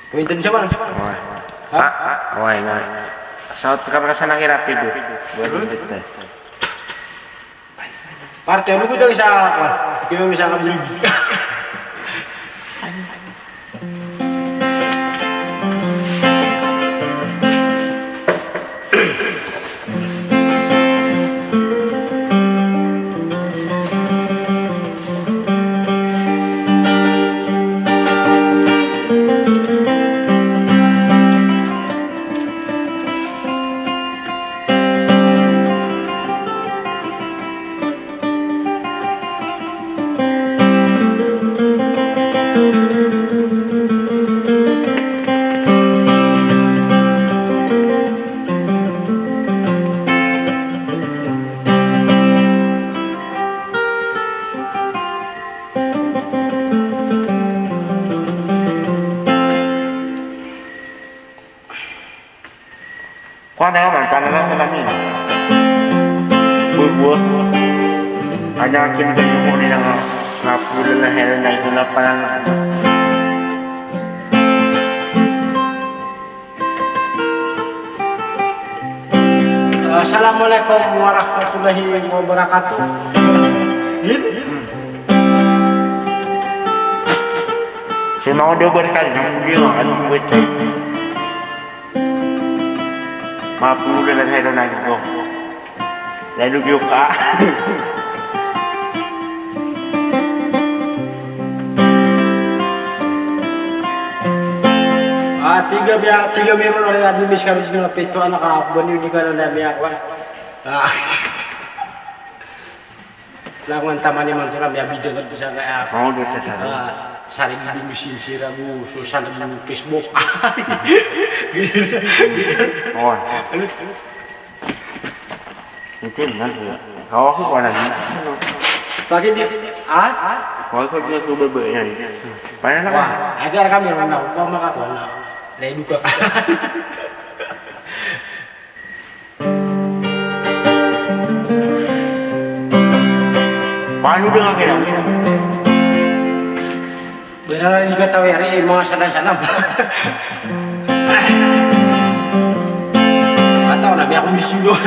Kuintin siapa? Wah, nah. Saat kapan kesana kira rapi dulu. Buat deh. Partai lu juga bisa, kita bisa ngambil. Kau tengok mana film ini? Buah. Ada kini kan umur ni yang ngapul lah heran naik tu lapan. Assalamualaikum warahmatullahi wabarakatuh. Gitu. Saya mau dia berkali yang dia kan buat Mapul lah heran naik tu. Lalu juga. Tiga minggu oleh admis kami sudah pito anak abon ini kalau nabi aku. Selamat taman yang mantura biar video kan bisa kayak Oh, dia sedar. Sari di musim sirabu susah di Facebook. Oh. Itu kan dia. Kau aku kau nanti. Pakai di Kau dia tu berbeza ni. Mana wah, nak? agar kami orang tahu, kau maka kau nak. Lai duka. Palu dengan kena. Benar juga tahu ya, mga sana-sana. Atau nabi aku misi dulu.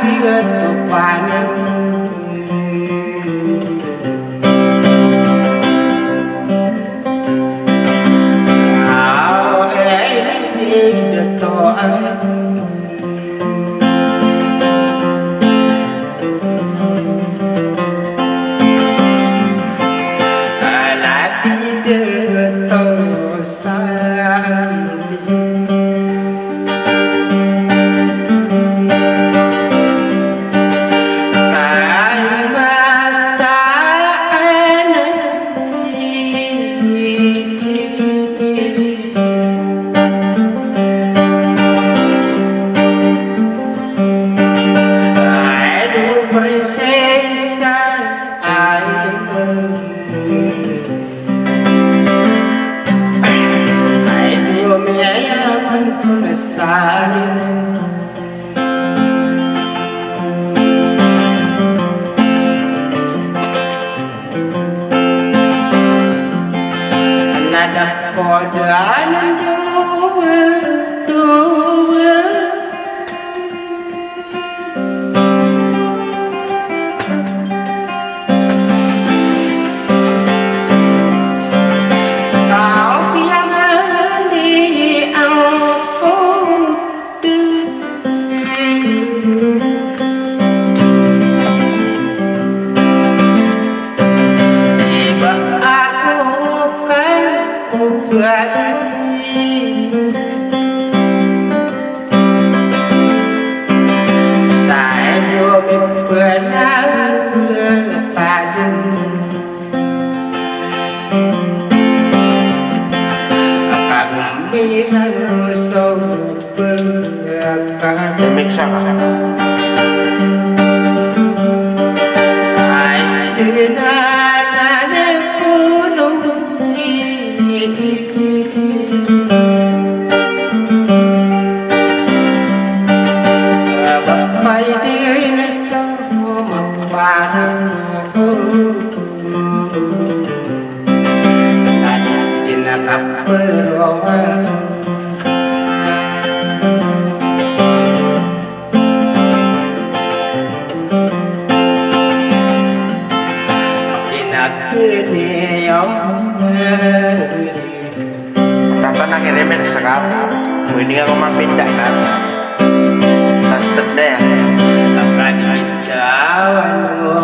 dia tupanin Au si to Princesa, ay Dio me começar nada pode dua Remix ka. Ay sinanane kulong Bapay din sa maparang At kinakaparoan Tanto nakirimit sa kap. Hindi ako mapinda na. Bastard na yan. Akan ikawan mo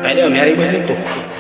Pwede, may haribay dito.